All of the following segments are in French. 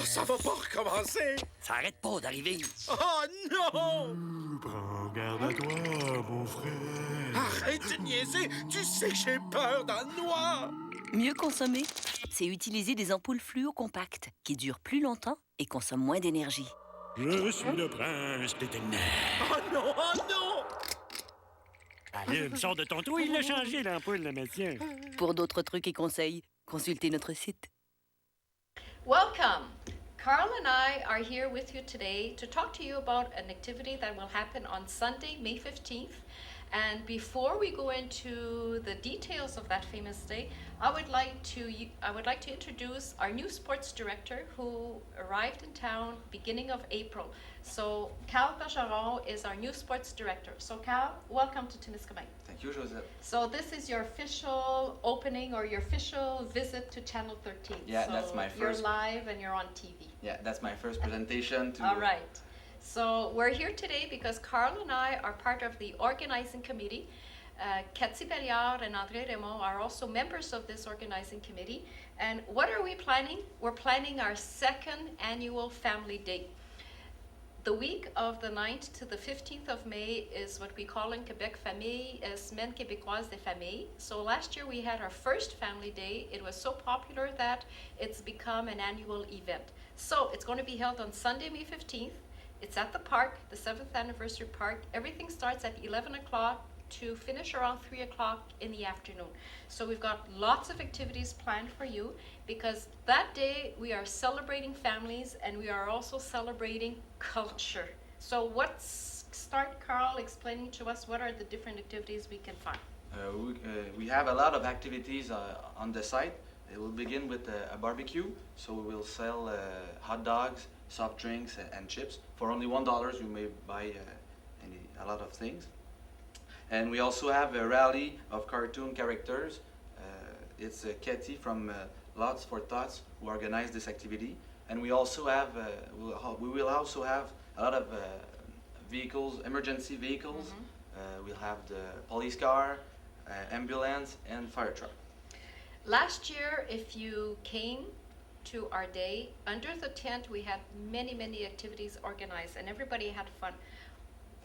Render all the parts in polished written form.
ça va pas recommencer! Ça arrête pas d'arriver. Oh non! Prends garde à toi, mon frère. Arrête de niaiser! Tu sais que j'ai peur dans le noir! Mieux consommer, c'est utiliser des ampoules fluo compactes qui durent plus longtemps et consomment moins d'énergie. Je suis le prince des ténèbres. Oh non! Oh non! Allume, sors de ton trou, il a changé l'ampoule, le médecin. Pour d'autres trucs et conseils, consultez notre site. Welcome! Carl and I are here with you today to talk to you about an activity that will happen on Sunday, May 15th. And before we go into the details of that famous day, I would like to introduce our new sports director who arrived in town beginning of April. So Carl Bergeron is our new sports director. So Carl, welcome to Timiskaming. Thank you, Joseph. So this is your official opening or your official visit to Channel 13. Yeah, so that's my first. You're live and you're on TV. Yeah, that's my first presentation to. All right. So we're here today because Carl and I are part of the organizing committee. Cathy Belliard and André Raymond are also members of this organizing committee. And what are we planning? We're planning our second annual Family Day. The week of the 9th to the 15th of May is what we call in Quebec Famille, Semaine Québécoise des Familles. So last year we had our first Family Day. It was so popular that it's become an annual event. So it's going to be held on Sunday, May 15th. It's at the park, the 7th anniversary park. Everything starts at 11 o'clock to finish around 3 o'clock in the afternoon. So we've got lots of activities planned for you because that day we are celebrating families and we are also celebrating culture. So let's start, Carl, explaining to us what are the different activities we can find. We have a lot of activities on the site. It will begin with a barbecue, so we will sell hot dogs, soft drinks, and chips. For only $1, you may buy a lot of things. And we also have a rally of cartoon characters. It's Katie from Lots for Thoughts who organized this activity. And we also have, we will also have a lot of vehicles, emergency vehicles. We'll have the police car, ambulance, and fire truck. Last year, if you came to our day, under the tent we had many activities organized and everybody had fun.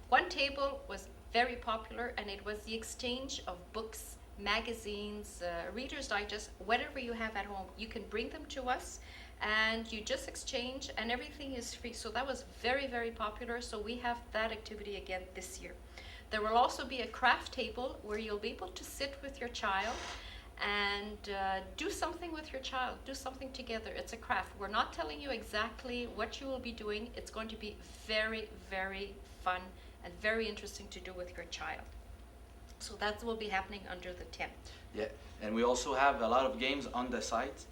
One table was very popular and it was the exchange of books, magazines, Reader's Digest, whatever you have at home. You can bring them to us and you just exchange and everything is free. So that was very popular. So we have that activity again this year. There will also be a craft table where you'll be able to sit with your child and do something with your child, do something together. It's a craft. We're not telling you exactly what you will be doing. It's going to be very fun and very interesting to do with your child. So that will be happening under the tent. Yeah, and we also have a lot of games on the site.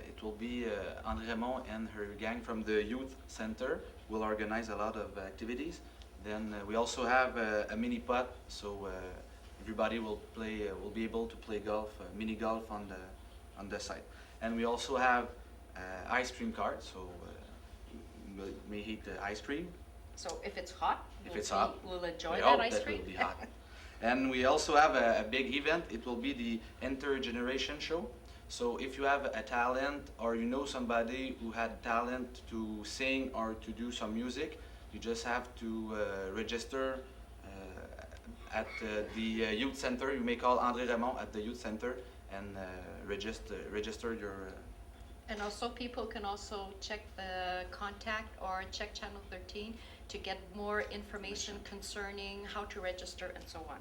It will be André Raymond and her gang from the youth center will organize a lot of activities. Then we also have a mini pot, so everybody will be able to play golf, mini golf on the site. And we also have ice cream carts, so we may eat the ice cream. So if it's hot, we'll enjoy we that hope ice that cream. will be hot. And we also have a big event. It will be the intergeneration show. So if you have a talent or you know somebody who had talent to sing or to do some music, you just have to register at the youth center. You may call André Raymond at the youth center and register your. And also people can also check the contact or check Channel 13 to get more information concerning how to register and so on.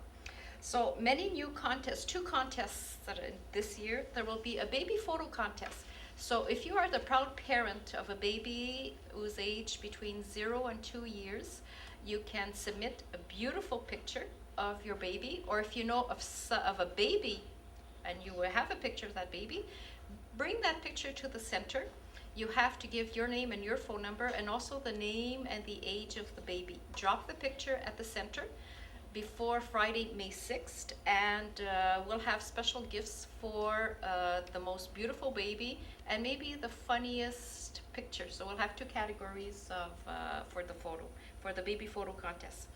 So many new contests, 2 contests that are this year. There will be a baby photo contest. So if you are the proud parent of a baby who's aged between 0 and 2 years, you can submit a beautiful picture of your baby, or if you know of a baby and you have a picture of that baby, bring that picture to the center. You have to give your name and your phone number and also the name and the age of the baby. Drop the picture at the center before Friday, May 6th, and we'll have special gifts for the most beautiful baby and maybe the funniest picture. So we'll have 2 categories of for the baby photo contest.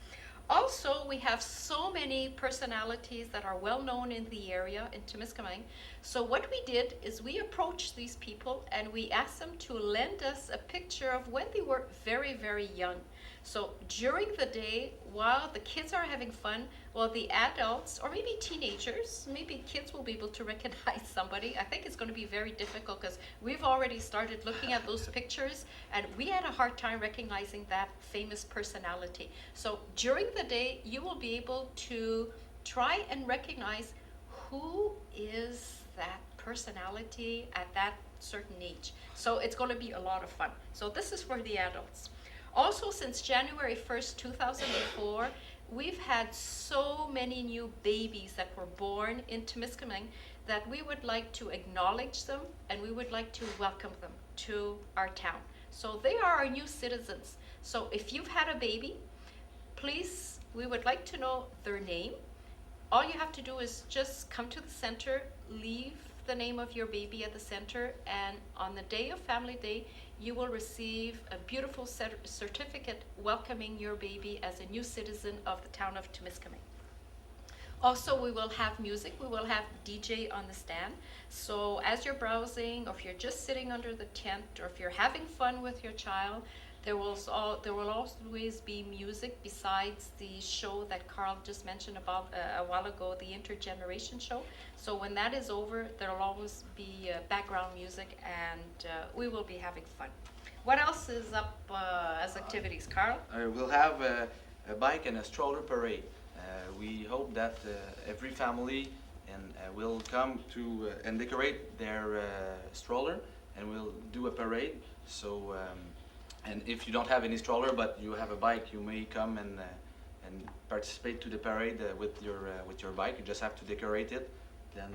Also, we have so many personalities that are well known in the area in Temiskaming. So what we did is we approached these people and we asked them to lend us a picture of when they were very, very young. So during the day, while the kids are having fun, while the adults, or maybe teenagers, maybe kids will be able to recognize somebody. I think it's going to be very difficult because we've already started looking at those pictures and we had a hard time recognizing that famous personality. So during the day, you will be able to try and recognize who is that personality at that certain age. So it's going to be a lot of fun. So this is for the adults. Also, since January 1st, 2004, we've had so many new babies that were born in Temiskaming that we would like to acknowledge them and we would like to welcome them to our town. So they are our new citizens. So if you've had a baby, please, we would like to know their name. All you have to do is just come to the center, leave the name of your baby at the center, and on the day of Family Day, you will receive a beautiful certificate welcoming your baby as a new citizen of the town of Temiskaming. Also, we will have music. We will have DJ on the stand. So as you're browsing, or if you're just sitting under the tent, or if you're having fun with your child, there will always be music besides the show that Carl just mentioned about a while ago, the intergeneration show. So when that is over, there will always be background music and we will be having fun. What else is up as activities, Carl? We'll have a bike and a stroller parade. We hope that every family will come to and decorate their stroller, and we'll do a parade. So. And if you don't have any stroller but you have a bike, you may come and participate to the parade with your bike. You just have to decorate it, then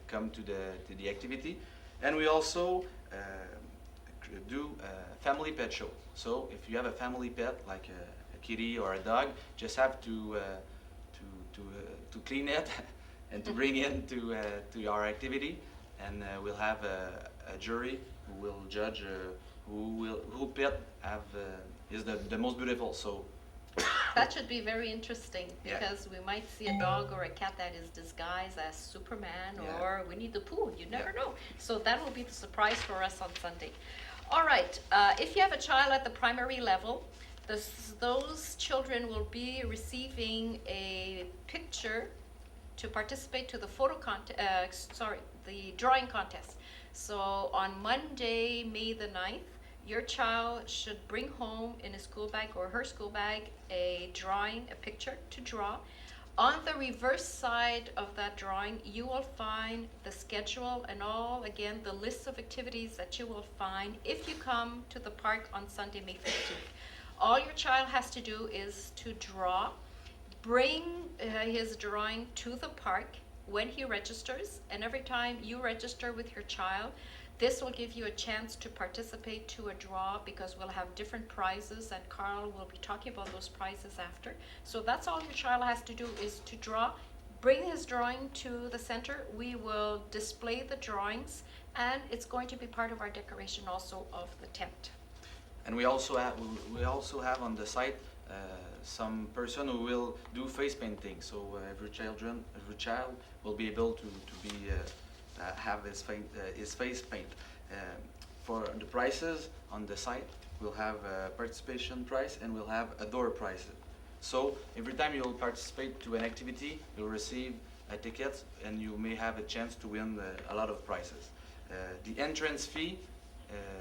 come to the activity. And we also do a family pet show. So if you have a family pet like a kitty or a dog, just have to clean it and to bring it to our activity, and we'll have a jury who will judge. Who pet is the most beautiful. So that should be very interesting because yeah. we might see a dog or a cat that is disguised as Superman or Winnie the Pooh. You never know. So that will be the surprise for us on Sunday. All right. If you have a child at the primary level, those children will be receiving a picture to participate to the the drawing contest. So on Monday, May the 9th, your child should bring home in his school bag or her school bag a picture to draw. On the reverse side of that drawing, you will find the schedule and again, the list of activities that you will find if you come to the park on Sunday, May 15th. All your child has to do is to draw, bring his drawing to the park when he registers, and every time you register with your child, this will give you a chance to participate to a draw because we'll have different prizes and Carl will be talking about those prizes after. So that's all your child has to do is to draw, bring his drawing to the center. We will display the drawings and it's going to be part of our decoration also of the tent. And we also have on the site some person who will do face painting. So every child will be able to have his face paint. For the prices on the site, we'll have a participation price and we'll have a door price. So every time you'll participate to an activity, you'll receive a ticket and you may have a chance to win a lot of prizes. The entrance fee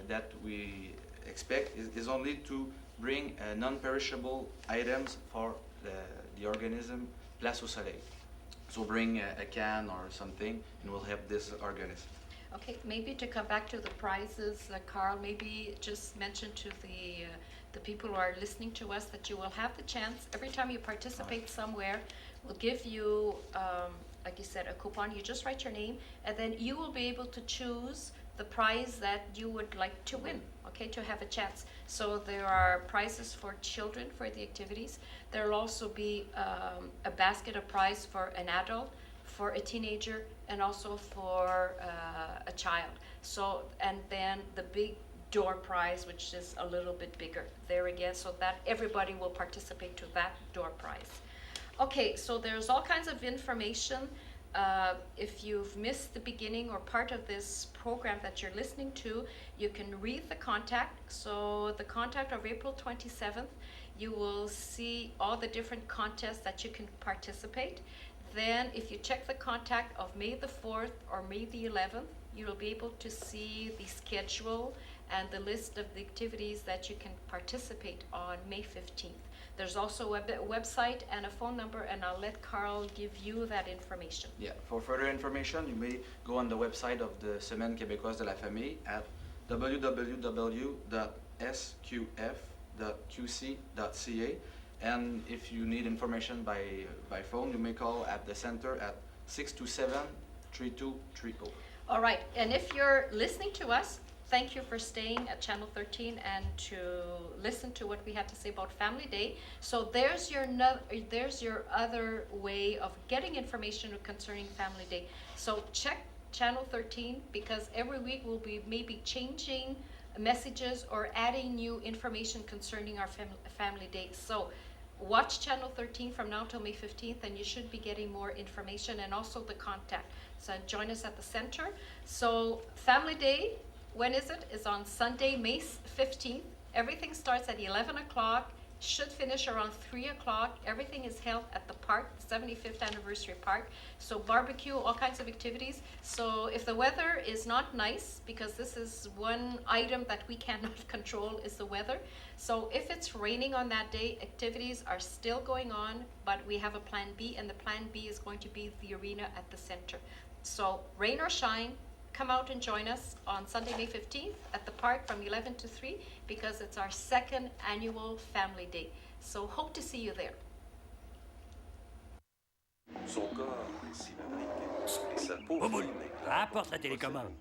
that we expect is only to bring non-perishable items for the organism Place au Soleil. So bring a can or something and we'll help this organism. Okay, maybe to come back to the prizes, Carl, maybe just mention to the people who are listening to us that you will have the chance, every time you participate somewhere, we'll give you, like you said, a coupon. You just write your name and then you will be able to choose the prize that you would like to win, okay, to have a chance. So there are prizes for children for the activities. There will also be a basket of prize for an adult, for a teenager, and also for a child. So, and then the door prize, which is a little bit bigger there again, so that everybody will participate to that door prize. Okay, so there's all kinds of information. If you've missed the beginning or part of this program that you're listening to, you can read the contact. So the contact of April 27th, you will see all the different contests that you can participate. Then if you check the contact of May the 4th or May the 11th, you will be able to see the schedule and the list of the activities that you can participate on May 15th. There's also a website and a phone number, and I'll let Carl give you that information. Yeah, for further information, you may go on the website of the Semaine québécoise de la famille at www.sqf.qc.ca. And if you need information by phone, you may call at the center at 627-3230. All right, and if you're listening to us, thank you for staying at Channel 13 and to listen to what we had to say about Family Day. So there's your other way of getting information concerning Family Day. So check Channel 13, because every week we'll be maybe changing messages or adding new information concerning our Family Day. So watch Channel 13 from now till May 15th, and you should be getting more information and also the contact. So join us at the center. So Family Day, when is it? It's on Sunday, May 15th. Everything starts at 11 o'clock, should finish around 3 o'clock. Everything is held at the park, 75th Anniversary Park. So barbecue, all kinds of activities. So if the weather is not nice, because this is one item that we cannot control is the weather. So if it's raining on that day, activities are still going on, but we have a plan B, and the plan B is going to be the arena at the center. So rain or shine, come out and join us on Sunday, May 15th at the park from 11 to 3, because it's our second annual Family Day. So hope to see you there. Son corps est cylindrique et sa peau Boboule, fine et claire. apporte la télécommande.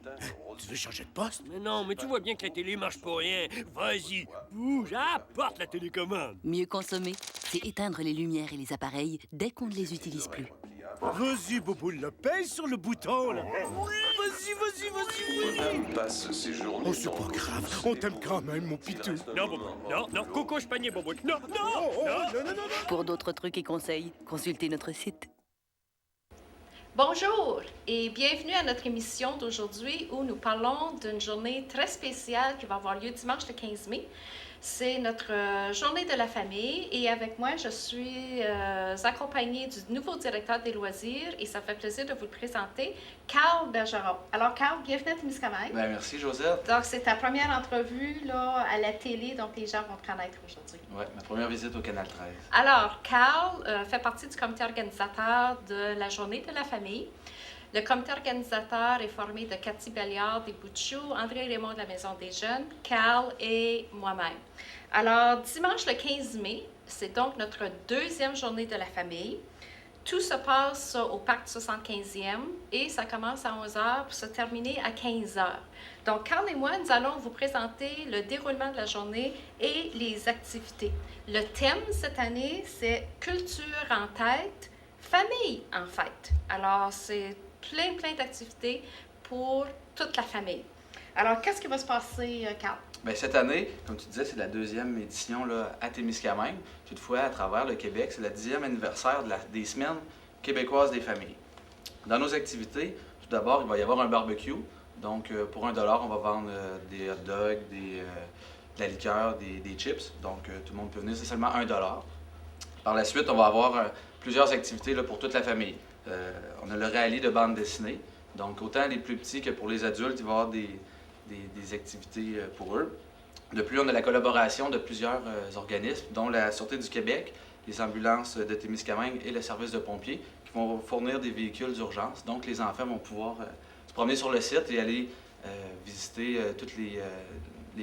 Tu veux changer de poste? Mais non, mais tu vois bien que la télé marche pour rien. Vas-y, bouge, apporte la télécommande. Mieux consommer, c'est éteindre les lumières et les appareils dès qu'on ne les utilise plus. Vas-y, Boboule, là, pèse sur le bouton, là. Oui, vas-y. Madame passe ses journées Oh, c'est pas grave, on t'aime quand même, mon pitou. Non, non, coco, je panier, Bobo. Non. Non. Pour d'autres trucs et conseils, consultez notre site. Bonjour et bienvenue à notre émission d'aujourd'hui où nous parlons d'une journée très spéciale qui va avoir lieu dimanche le 15 mai. C'est notre journée de la famille et avec moi, je suis accompagnée du nouveau directeur des loisirs et ça fait plaisir de vous le présenter, Carl Bergeron. Alors Carl, bienvenue à Témiscamingue. Ben, merci Josette. Donc c'est ta première entrevue là, à la télé, donc les gens vont te connaître aujourd'hui. Ouais, ma première visite au Canal 13. Alors, Carl fait partie du comité organisateur de la journée de la famille. Le comité organisateur est formé de Cathy Belliard des Bouchous, André Raymond de la Maison des Jeunes, Carl et moi-même. Alors, dimanche le 15 mai, c'est donc notre deuxième journée de la famille. Tout se passe au parc 75e et ça commence à 11h pour se terminer à 15h. Donc, Carl et moi, nous allons vous présenter le déroulement de la journée et les activités. Le thème cette année, c'est « Culture en tête, famille en fête ». Alors, c'est plein d'activités pour toute la famille. Alors, qu'est-ce qui va se passer, Carl? Bien, cette année, comme tu disais, c'est la deuxième édition là, à Témiscamingue. Toutefois, à travers le Québec, c'est le 10e anniversaire des Semaines québécoises des familles. Dans nos activités, tout d'abord, il va y avoir un barbecue. Donc, pour $1, on va vendre des hot dogs, de la liqueur, des chips. Donc, tout le monde peut venir, c'est seulement $1. Par la suite, on va avoir plusieurs activités là, pour toute la famille. On a le rallye de bande dessinée. Donc, autant les plus petits que pour les adultes, il va y avoir des activités pour eux. De plus, on a la collaboration de plusieurs organismes, dont la Sûreté du Québec, les ambulances de Témiscamingue et le service de pompiers, qui vont fournir des véhicules d'urgence. Donc, les enfants vont pouvoir se promener sur le site et aller visiter tous les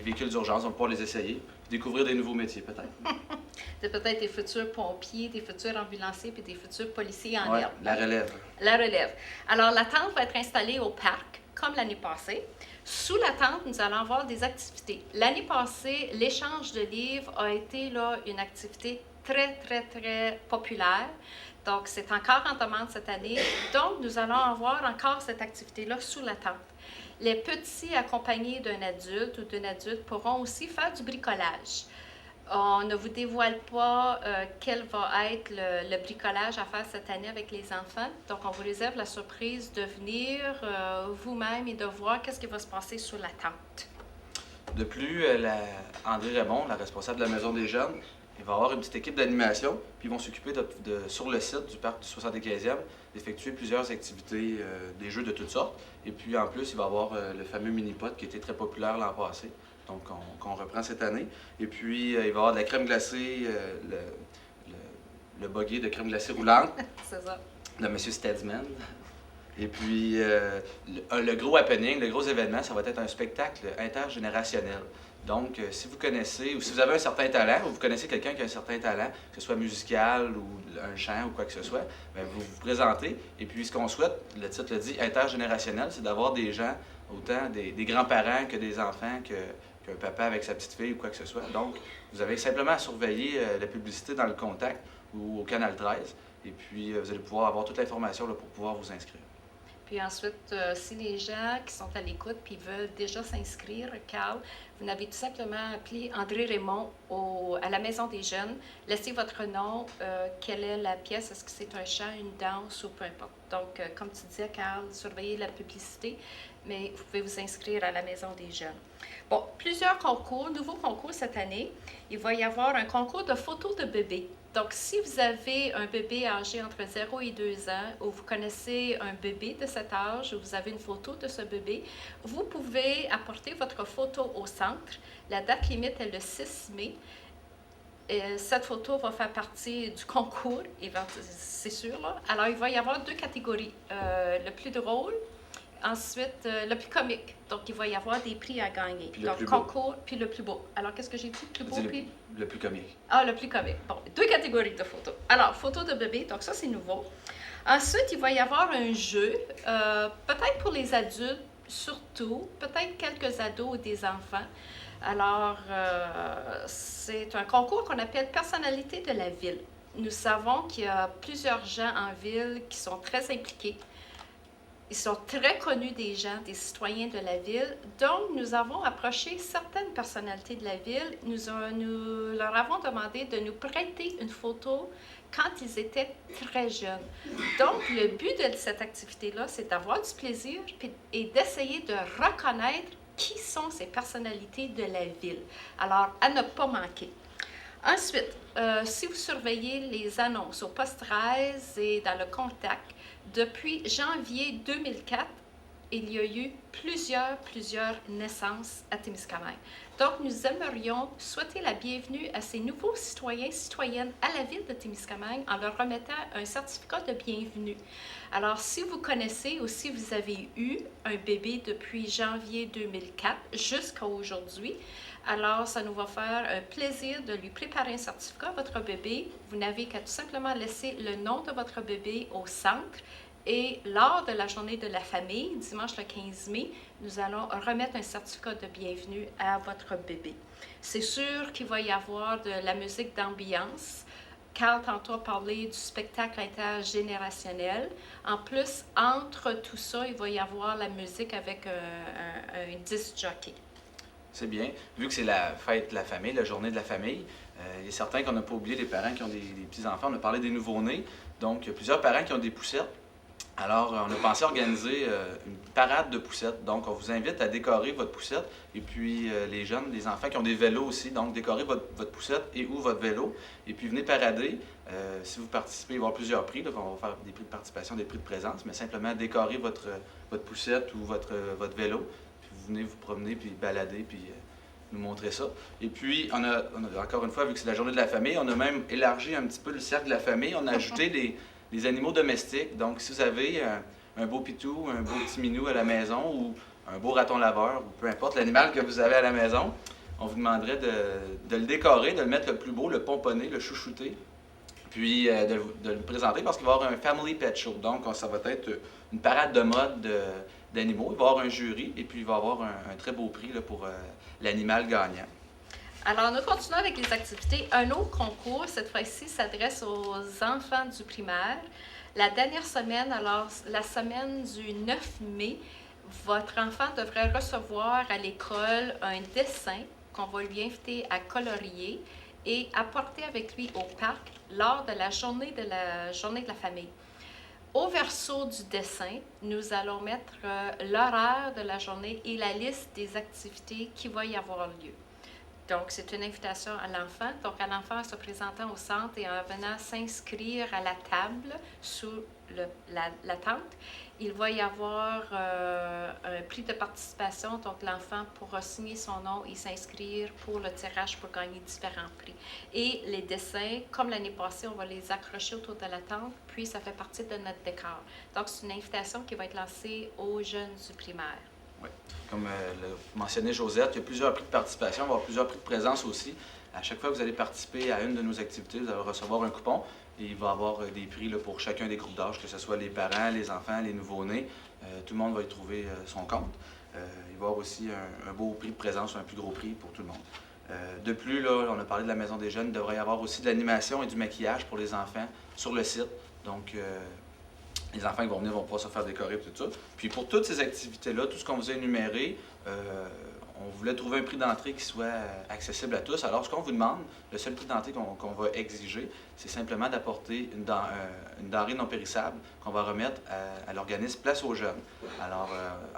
véhicules d'urgence. On va pouvoir les essayer, découvrir des nouveaux métiers, peut-être. Peut-être des futurs pompiers, des futurs ambulanciers puis des futurs policiers en Ouais, herbe. la relève. La relève. Alors, la tente va être installée au parc, comme l'année passée. Sous la tente, nous allons avoir des activités. L'année passée, l'échange de livres a été là, une activité très populaire. Donc, c'est encore en demande cette année. Donc, nous allons avoir encore cette activité-là sous la tente. Les petits accompagnés d'un adulte ou d'une adulte pourront aussi faire du bricolage. On ne vous dévoile pas quel va être le bricolage à faire cette année avec les enfants. Donc, on vous réserve la surprise de venir vous-même et de voir qu'est-ce qui va se passer sous la tente. De plus, André Raymond, la responsable de la Maison des Jeunes, il va avoir une petite équipe d'animation, puis ils vont s'occuper sur le site du parc du 75e d'effectuer plusieurs activités, des jeux de toutes sortes. Et puis en plus, il va y avoir le fameux mini-pot qui était très populaire l'an passé, donc qu'on reprend cette année. Et puis il va y avoir de la crème glacée, le buggy de crème glacée roulante C'est ça. de M. Stedsman. Et puis le gros happening, le gros événement, ça va être un spectacle intergénérationnel. Donc, si vous connaissez, ou si vous avez un certain talent, ou vous connaissez quelqu'un qui a un certain talent, que ce soit musical ou un chant ou quoi que ce soit, bien, vous vous présentez. Et puis, ce qu'on souhaite, le titre le dit, intergénérationnel, c'est d'avoir des gens, autant des grands-parents que des enfants, qu'un papa avec sa petite fille ou quoi que ce soit. Donc, vous avez simplement à surveiller la publicité dans le Contact ou au Canal 13. Et puis, vous allez pouvoir avoir toute l'information là, pour pouvoir vous inscrire. Puis ensuite, si les gens qui sont à l'écoute puis veulent déjà s'inscrire, Carl, vous n'avez tout simplement appelé André Raymond à la Maison des Jeunes. Laissez votre nom, quelle est la pièce, est-ce que c'est un chant, une danse ou peu importe. Donc, comme tu disais, Carl, surveillez la publicité, mais vous pouvez vous inscrire à la Maison des Jeunes. Bon, plusieurs concours, nouveaux concours cette année. Il va y avoir un concours de photos de bébés. Donc, si vous avez un bébé âgé entre 0 et 2 ans, ou vous connaissez un bébé de cet âge, ou vous avez une photo de ce bébé, vous pouvez apporter votre photo au centre. La date limite est le 6 mai. Cette photo va faire partie du concours, c'est sûr. Là. Alors, il va y avoir 2 catégories. Le plus drôle, ensuite le plus comique. Donc, il va y avoir des prix à gagner. Puis le Donc, plus beau. concours, puis le plus beau. Alors, qu'est-ce que j'ai dit? Le plus beau, puis... Le plus comique. Ah, le plus comique. Bon, 2 catégories de photos. Alors, photos de bébé, donc ça, c'est nouveau. Ensuite, il va y avoir un jeu, peut-être pour les adultes surtout, peut-être quelques ados ou des enfants. Alors, c'est un concours qu'on appelle Personnalité de la ville. Nous savons qu'il y a plusieurs gens en ville qui sont très impliqués. Ils sont très connus des gens, des citoyens de la ville. Donc, nous avons approché certaines personnalités de la ville. Nous leur avons demandé de nous prêter une photo quand ils étaient très jeunes. Donc, le but de cette activité-là, c'est d'avoir du plaisir et d'essayer de reconnaître qui sont ces personnalités de la ville. Alors, à ne pas manquer. Ensuite, si vous surveillez les annonces au poste 13 et dans le Contact, depuis janvier 2004, il y a eu plusieurs naissances à Témiscamingue. Donc, nous aimerions souhaiter la bienvenue à ces nouveaux citoyens et citoyennes à la ville de Témiscamingue en leur remettant un certificat de bienvenue. Alors, si vous connaissez ou si vous avez eu un bébé depuis janvier 2004 jusqu'à aujourd'hui, alors ça nous va faire un plaisir de lui préparer un certificat à votre bébé. Vous n'avez qu'à tout simplement laisser le nom de votre bébé au centre. Et lors de la journée de la famille, dimanche le 15 mai, nous allons remettre un certificat de bienvenue à votre bébé. C'est sûr qu'il va y avoir de la musique d'ambiance. Carl tantôt a parlé du spectacle intergénérationnel. En plus, entre tout ça, il va y avoir la musique avec un disc jockey. C'est bien. Vu que c'est la fête de la famille, la journée de la famille, il est certain qu'on n'a pas oublié les parents qui ont des petits-enfants. On a parlé des nouveau-nés. Donc, il y a plusieurs parents qui ont des poussettes. Alors, on a pensé organiser une parade de poussettes. Donc, on vous invite à décorer votre poussette. Et puis, les jeunes, les enfants qui ont des vélos aussi, donc décorez votre poussette et ou votre vélo. Et puis, venez parader. Si vous participez, il va y avoir plusieurs prix. Là, on va faire des prix de participation, des prix de présence. Mais simplement décorer votre poussette ou votre vélo. Puis, vous venez vous promener, puis balader, puis nous montrer ça. Et puis, on a encore une fois, vu que c'est la journée de la famille, on a même élargi un petit peu le cercle de la famille. On a ajouté les animaux domestiques. Donc, si vous avez un beau pitou, un beau petit minou à la maison ou un beau raton laveur, ou peu importe l'animal que vous avez à la maison, on vous demanderait de le décorer, de le mettre le plus beau, le pomponner, le chouchouter, puis de le présenter parce qu'il va y avoir un Family Pet Show. Donc, ça va être une parade de mode d'animaux. Il va y avoir un jury et puis il va y avoir un très beau prix là, pour l'animal gagnant. Alors, nous continuons avec les activités. Un autre concours, cette fois-ci, s'adresse aux enfants du primaire. La dernière semaine, alors la semaine du 9 mai, votre enfant devrait recevoir à l'école un dessin qu'on va lui inviter à colorier et apporter avec lui au parc lors de la journée de la famille. Au verso du dessin, nous allons mettre l'horaire de la journée et la liste des activités qui va y avoir lieu. Donc, c'est une invitation à l'enfant. Donc, à l'enfant en se présentant au centre et en venant s'inscrire à la table sous la tente, il va y avoir un prix de participation. Donc, l'enfant pourra signer son nom et s'inscrire pour le tirage pour gagner différents prix. Et les dessins, comme l'année passée, on va les accrocher autour de la tente, puis ça fait partie de notre décor. Donc, c'est une invitation qui va être lancée aux jeunes du primaire. Oui. Comme l'a mentionné Josette, il y a plusieurs prix de participation, il va y avoir plusieurs prix de présence aussi. À chaque fois que vous allez participer à une de nos activités, vous allez recevoir un coupon et il va y avoir des prix là, pour chacun des groupes d'âge, que ce soit les parents, les enfants, les nouveau-nés. Tout le monde va y trouver son compte. Il va y avoir aussi un beau prix de présence, un plus gros prix pour tout le monde. De plus, là, on a parlé de la Maison des Jeunes, il devrait y avoir aussi de l'animation et du maquillage pour les enfants sur le site. Donc, les enfants qui vont venir vont pouvoir se faire décorer et tout ça. Puis pour toutes ces activités-là, tout ce qu'on vous a énuméré, on voulait trouver un prix d'entrée qui soit accessible à tous. Alors, ce qu'on vous demande, le seul prix d'entrée qu'on va exiger, c'est simplement d'apporter une denrée non périssable qu'on va remettre à l'organisme Place aux Jeunes. Alors,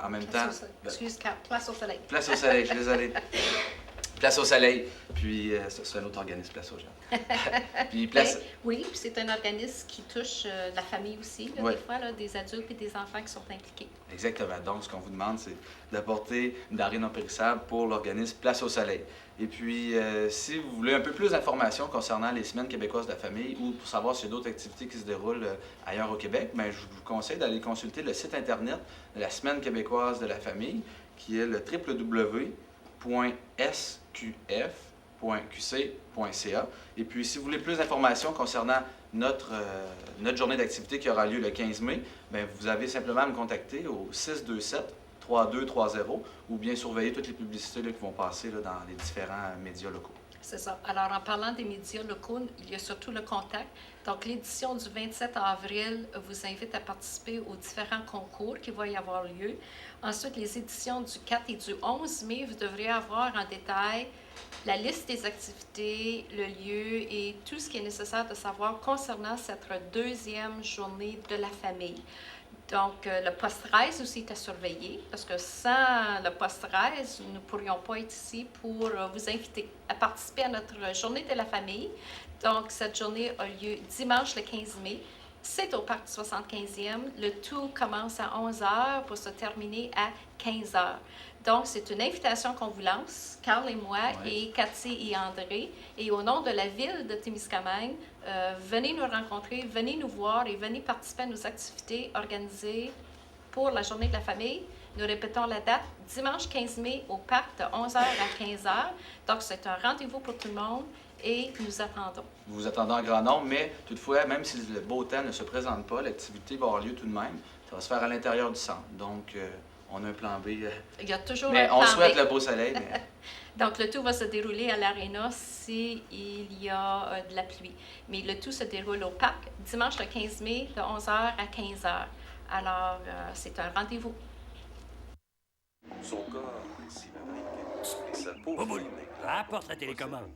en même temps... Excuse, Place au Soleil. Place au Soleil, je suis désolé. Place au Soleil, puis c'est un autre organisme, Place aux Jeunes. Puis place... Oui, puis c'est un organisme qui touche la famille aussi, là, des fois, là, des adultes et des enfants qui sont impliqués. Exactement. Donc, ce qu'on vous demande, c'est d'apporter une denrée non périssable pour l'organisme Place au Soleil. Et puis, si vous voulez un peu plus d'informations concernant les Semaines québécoises de la famille ou pour savoir s'il y a d'autres activités qui se déroulent ailleurs au Québec, bien, je vous conseille d'aller consulter le site Internet de la Semaine québécoise de la famille, qui est le www.sqf.qc.ca. Et puis, si vous voulez plus d'informations concernant notre journée d'activité qui aura lieu le 15 mai, bien, vous avez simplement à me contacter au 627-3230 ou bien surveiller toutes les publicités là, qui vont passer là, dans les différents médias locaux. C'est ça. Alors, en parlant des médias locaux, il y a surtout le contact. Donc, l'édition du 27 avril vous invite à participer aux différents concours qui vont y avoir lieu. Ensuite, les éditions du 4 et du 11 mai, vous devrez avoir en détail la liste des activités, le lieu et tout ce qui est nécessaire de savoir concernant cette deuxième journée de la famille. Donc, le post-13 aussi est à surveiller, parce que sans le post-13, nous ne pourrions pas être ici pour vous inviter à participer à notre journée de la famille. Donc, cette journée a lieu dimanche le 15 mai. C'est au parc du 75e. Le tout commence à 11h pour se terminer à 15h. Donc, c'est une invitation qu'on vous lance, Carl et moi, et Cathy et André. Et au nom de la ville de Témiscamingue, venez nous rencontrer, venez nous voir et venez participer à nos activités organisées pour la journée de la famille. Nous répétons la date, dimanche 15 mai au parc de 11h à 15h. Donc, c'est un rendez-vous pour tout le monde et nous attendons. Nous vous attendons en grand nombre, mais toutefois, même si le beau temps ne se présente pas, l'activité va avoir lieu tout de même. Ça va se faire à l'intérieur du centre. Donc, on a un plan B. Il y a toujours mais un plan on souhaite B. le beau soleil. Mais... Donc, le tout va se dérouler à l'aréna s'il y a de la pluie. Mais le tout se déroule au parc dimanche le 15 mai de 11h à 15h. Alors, c'est un rendez-vous. Son corps est cylindrique et sa peau Boboule, fine et apporte la télécommande.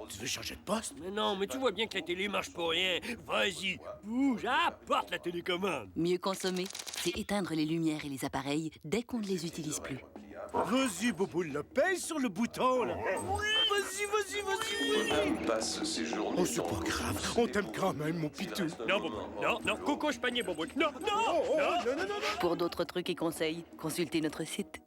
Tu veux changer de poste? Mais non, mais tu vois bien que la télé marche pour rien. Vas-y, bouge, apporte la télécommande. Mieux consommer, c'est éteindre les lumières et les appareils dès qu'on ne les utilise plus. Vas-y, Boboule, là, pèse sur le bouton, là. Vas-y. Elle passe ses journées. Oh, c'est pas grave. On t'aime quand même, mon pitou. Non, non, coco, je panier, Bobo. Non. Pour d'autres trucs et conseils, consultez notre site.